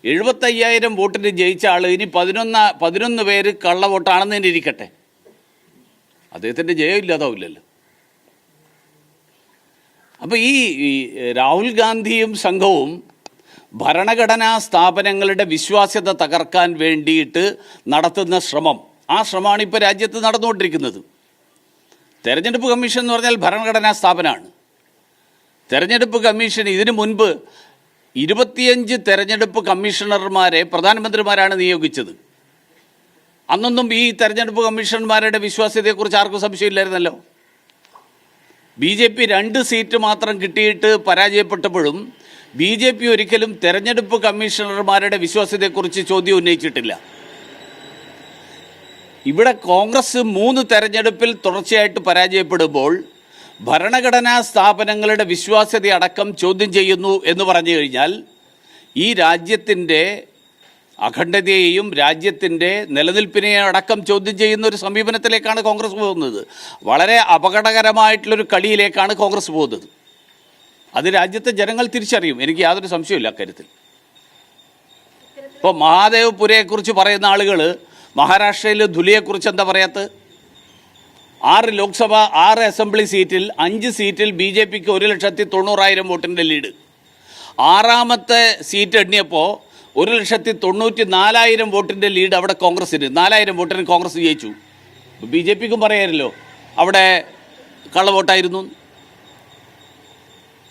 75,000 വോട്ടിന് ജയിച്ച ആൾ ഇനി 11 പേര് കള്ള വോട്ടാണെന്ന് തന്നെ ഇരിക്കട്ടെ, അദ്ദേഹത്തിൻ്റെ ജയം ഇല്ലാതാവില്ലല്ലോ. അപ്പോൾ ഈ രാഹുൽ ഗാന്ധിയും സംഘവും ഭരണഘടനാ സ്ഥാപനങ്ങളുടെ വിശ്വാസ്യത തകർക്കാൻ വേണ്ടിയിട്ട് നടത്തുന്ന ശ്രമം, ആ ശ്രമമാണ് ഇപ്പോൾ രാജ്യത്ത് നടന്നുകൊണ്ടിരിക്കുന്നത്. തെരഞ്ഞെടുപ്പ് കമ്മീഷൻ എന്ന് പറഞ്ഞാൽ ഭരണഘടനാ സ്ഥാപനമാണ്. തെരഞ്ഞെടുപ്പ് കമ്മീഷൻ ഇതിനു മുൻപ് 25 തെരഞ്ഞെടുപ്പ് കമ്മീഷണർമാരെ പ്രധാനമന്ത്രിമാരാണ് നിയോഗിച്ചത്. അന്നൊന്നും ഈ തെരഞ്ഞെടുപ്പ് കമ്മീഷണർമാരുടെ വിശ്വാസ്യതയെക്കുറിച്ച് ആർക്കും സംശയമില്ലായിരുന്നല്ലോ. BJP 2 സീറ്റ് മാത്രം കിട്ടിയിട്ട് പരാജയപ്പെട്ടപ്പോഴും BJP ഒരിക്കലും തെരഞ്ഞെടുപ്പ് കമ്മീഷണർമാരുടെ വിശ്വാസ്യതയെക്കുറിച്ച് ചോദ്യം ഉന്നയിച്ചിട്ടില്ല. ഇവിടെ കോൺഗ്രസ് 3 തെരഞ്ഞെടുപ്പിൽ തുടർച്ചയായിട്ട് പരാജയപ്പെടുമ്പോൾ ഭരണഘടനാ സ്ഥാപനങ്ങളുടെ വിശ്വാസ്യത അടക്കം ചോദ്യം ചെയ്യുന്നു എന്ന് പറഞ്ഞു കഴിഞ്ഞാൽ ഈ രാജ്യത്തിൻ്റെ അഖണ്ഡതയെയും രാജ്യത്തിൻ്റെ നിലനിൽപ്പിനെയും അടക്കം ചോദ്യം ചെയ്യുന്ന ഒരു സമീപനത്തിലേക്കാണ് കോൺഗ്രസ് പോകുന്നത്. വളരെ അപകടകരമായിട്ടുള്ളൊരു കളിയിലേക്കാണ് കോൺഗ്രസ് പോകുന്നത്. അത് രാജ്യത്തെ ജനങ്ങൾ തിരിച്ചറിയും, എനിക്ക് യാതൊരു സംശയമില്ല അക്കാര്യത്തിൽ. ഇപ്പോൾ മഹാദേവ്പുരയെക്കുറിച്ച് പറയുന്ന ആളുകൾ മഹാരാഷ്ട്രയിൽ ധുലിയെക്കുറിച്ച് എന്താ പറയാത്തത്? 6 ലോക്സഭ 6 അസംബ്ലി സീറ്റിൽ 5 സീറ്റിൽ BJPക്ക് 1,90,000 വോട്ടിൻ്റെ ലീഡ്. 6ാമത്തെ സീറ്റ് എണ്ണിയപ്പോൾ 1,94,000 വോട്ടിൻ്റെ ലീഡ് അവിടെ കോൺഗ്രസ്സിന്. 4,000 വോട്ടിന് കോൺഗ്രസ് ജയിച്ചു. BJPക്കും പറയാമല്ലോ അവിടെ കള്ളവോട്ടായിരുന്നു.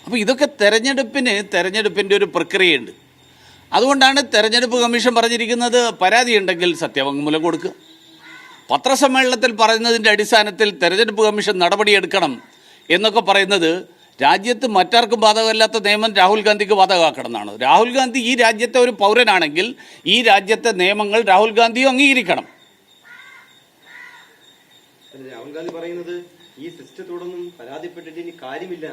അപ്പോൾ ഇതൊക്കെ തെരഞ്ഞെടുപ്പിൻ്റെ ഒരു പ്രക്രിയയുണ്ട്. അതുകൊണ്ടാണ് തെരഞ്ഞെടുപ്പ് കമ്മീഷൻ പറഞ്ഞിരിക്കുന്നത് പരാതിയുണ്ടെങ്കിൽ സത്യവാങ്മൂലം കൊടുക്കുക. പത്രസമ്മേളനത്തിൽ പറയുന്നതിൻ്റെ അടിസ്ഥാനത്തിൽ തെരഞ്ഞെടുപ്പ് കമ്മീഷൻ നടപടിയെടുക്കണം എന്നൊക്കെ പറയുന്നത് രാജ്യത്ത് മറ്റാർക്കും ബാധകമല്ലാത്ത നിയമം രാഹുൽ ഗാന്ധിക്ക് ബാധകമാക്കണം എന്നാണ്. രാഹുൽ ഗാന്ധി ഈ രാജ്യത്തെ ഒരു പൗരനാണെങ്കിൽ ഈ രാജ്യത്തെ നിയമങ്ങൾ രാഹുൽ ഗാന്ധിയും അംഗീകരിക്കണം. രാഹുൽ ഗാന്ധി പറയുന്നത് ഈ സിസ്റ്റത്തോടൊന്നും പരാതിപ്പെട്ടിട്ട് ഇനി കാര്യമില്ല.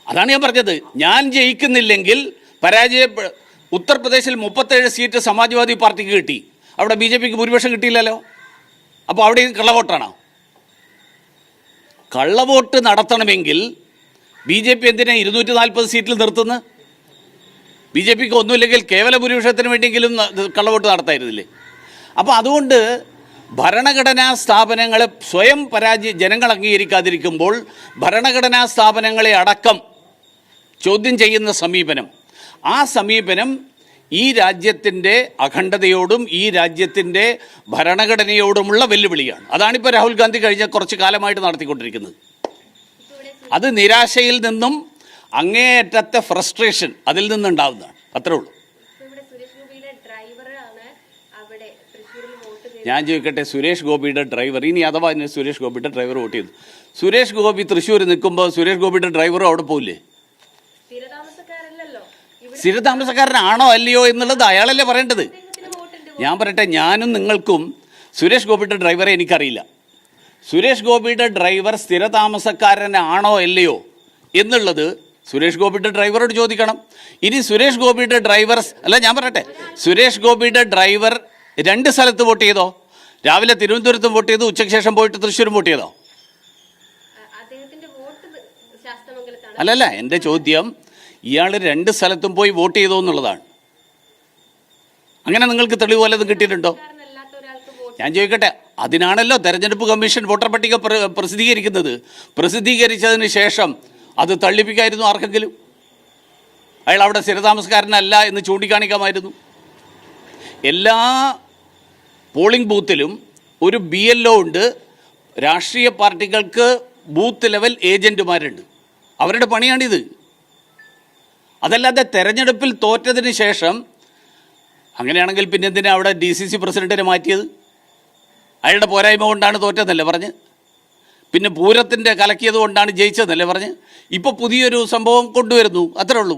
അതാണ് ഞാൻ പറഞ്ഞത്. ഞാൻ ജയിക്കുന്നില്ലെങ്കിൽ ഉത്തർപ്രദേശിൽ 37 സീറ്റ് സമാജ്വാദി പാർട്ടിക്ക് കിട്ടി, അവിടെ BJPക്ക് ഭൂരിപക്ഷം കിട്ടിയില്ലല്ലോ. അപ്പോൾ അവിടെ കള്ളവോട്ടാണോ? കള്ളവോട്ട് നടത്തണമെങ്കിൽ BJP എന്തിനാ 240 സീറ്റിൽ നിർത്തുന്നത്? BJPക്ക് ഒന്നുമില്ലെങ്കിൽ കേവല ഭൂരിപക്ഷത്തിന് വേണ്ടിയെങ്കിലും കള്ളവോട്ട് നടത്തായിരുന്നില്ലേ? അപ്പോൾ അതുകൊണ്ട് ഭരണഘടനാ സ്ഥാപനങ്ങളെ സ്വയം ജനങ്ങൾ അംഗീകരിക്കാതിരിക്കുമ്പോൾ ഭരണഘടനാ സ്ഥാപനങ്ങളെ അടക്കം ചോദ്യം ചെയ്യുന്ന സമീപനം, ആ സമീപനം ഈ രാജ്യത്തിൻ്റെ അഖണ്ഡതയോടും ഈ രാജ്യത്തിൻ്റെ ഭരണഘടനയോടുമുള്ള വെല്ലുവിളിയാണ്. അതാണിപ്പോൾ രാഹുൽ ഗാന്ധി കഴിഞ്ഞ കുറച്ച് കാലമായിട്ട് നടത്തിക്കൊണ്ടിരിക്കുന്നത്. അത് നിരാശയിൽ നിന്നും അങ്ങേയറ്റത്തെ ഫ്രസ്ട്രേഷൻ അതിൽ നിന്നുണ്ടാവുന്നതാണ്. അത്രേ ഉള്ളൂ. ഞാൻ ചോദിക്കട്ടെ, സുരേഷ് ഗോപിയുടെ ഡ്രൈവർ, ഇനി അഥവാ സുരേഷ് ഗോപിയുടെ ഡ്രൈവർ വോട്ട് ചെയ്തു, സുരേഷ് ഗോപി തൃശ്ശൂർ നിൽക്കുമ്പോൾ സുരേഷ് ഗോപിയുടെ ഡ്രൈവറും അവിടെ പോയില്ലേ? സ്ഥിരതാമസക്കാരനാണോ അല്ലയോ എന്നുള്ളത് അയാളല്ലേ പറയേണ്ടത്. ഞാൻ പറയട്ടെ, ഞാനും നിങ്ങൾക്കും സുരേഷ് ഗോപിയുടെ ഡ്രൈവറെ എനിക്കറിയില്ല. സുരേഷ് ഗോപിയുടെ ഡ്രൈവർ സ്ഥിരതാമസക്കാരനാണോ അല്ലയോ എന്നുള്ളത് സുരേഷ് ഗോപിയുടെ ഡ്രൈവറോട് ചോദിക്കണം. ഇനി സുരേഷ് ഗോപിയുടെ ഡ്രൈവർ അല്ല, ഞാൻ പറയട്ടെ, സുരേഷ് ഗോപിയുടെ ഡ്രൈവർ 2 സ്ഥലത്ത് വോട്ട് ചെയ്തോ? രാവിലെ തിരുവനന്തപുരത്തും വോട്ട് ചെയ്തു, ഉച്ചയ്ക്ക് ശേഷം പോയിട്ട് തൃശ്ശൂരും വോട്ട് ചെയ്തോ? അല്ലല്ല, എൻ്റെ ചോദ്യം ഇയാൾ 2 സ്ഥലത്തും പോയി വോട്ട് ചെയ്തോ എന്നുള്ളതാണ്. അങ്ങനെ നിങ്ങൾക്ക് തെളിവ് വല്ലതും കിട്ടിയിട്ടുണ്ടോ? ഞാൻ ചോദിക്കട്ടെ, അതിനാണല്ലോ തെരഞ്ഞെടുപ്പ് കമ്മീഷൻ വോട്ടർ പട്ടിക പ്രസിദ്ധീകരിക്കുന്നത്. പ്രസിദ്ധീകരിച്ചതിന് ശേഷം അത് തള്ളിപ്പിക്കായിരുന്നു ആർക്കെങ്കിലും? അയാൾ അവിടെ സ്ഥിരതാമസക്കാരനല്ല എന്ന് ചൂണ്ടിക്കാണിക്കാമായിരുന്നു. എല്ലാ പോളിംഗ് ബൂത്തിലും ഒരു BLO ഉണ്ട്. രാഷ്ട്രീയ പാർട്ടികൾക്ക് ബൂത്ത് ലെവൽ ഏജൻറ്റുമാരുണ്ട്. അവരുടെ പണിയാണിത്. അതല്ലാതെ തെരഞ്ഞെടുപ്പിൽ തോറ്റതിന് ശേഷം അങ്ങനെയാണെങ്കിൽ പിന്നെ എന്തിനാ അവിടെ DCC പ്രസിഡന്റിനെ മാറ്റിയത്? അയാളുടെ പോരായ്മ കൊണ്ടാണ് തോറ്റതെന്നല്ലേ പറഞ്ഞ്? പിന്നെ പൂരത്തിൻ്റെ കലക്കിയത് കൊണ്ടാണ് ജയിച്ചതെന്നല്ലേ പറഞ്ഞ്? ഇപ്പോൾ പുതിയൊരു സംഭവം കൊണ്ടുവരുന്നു, അത്രേ ഉള്ളൂ.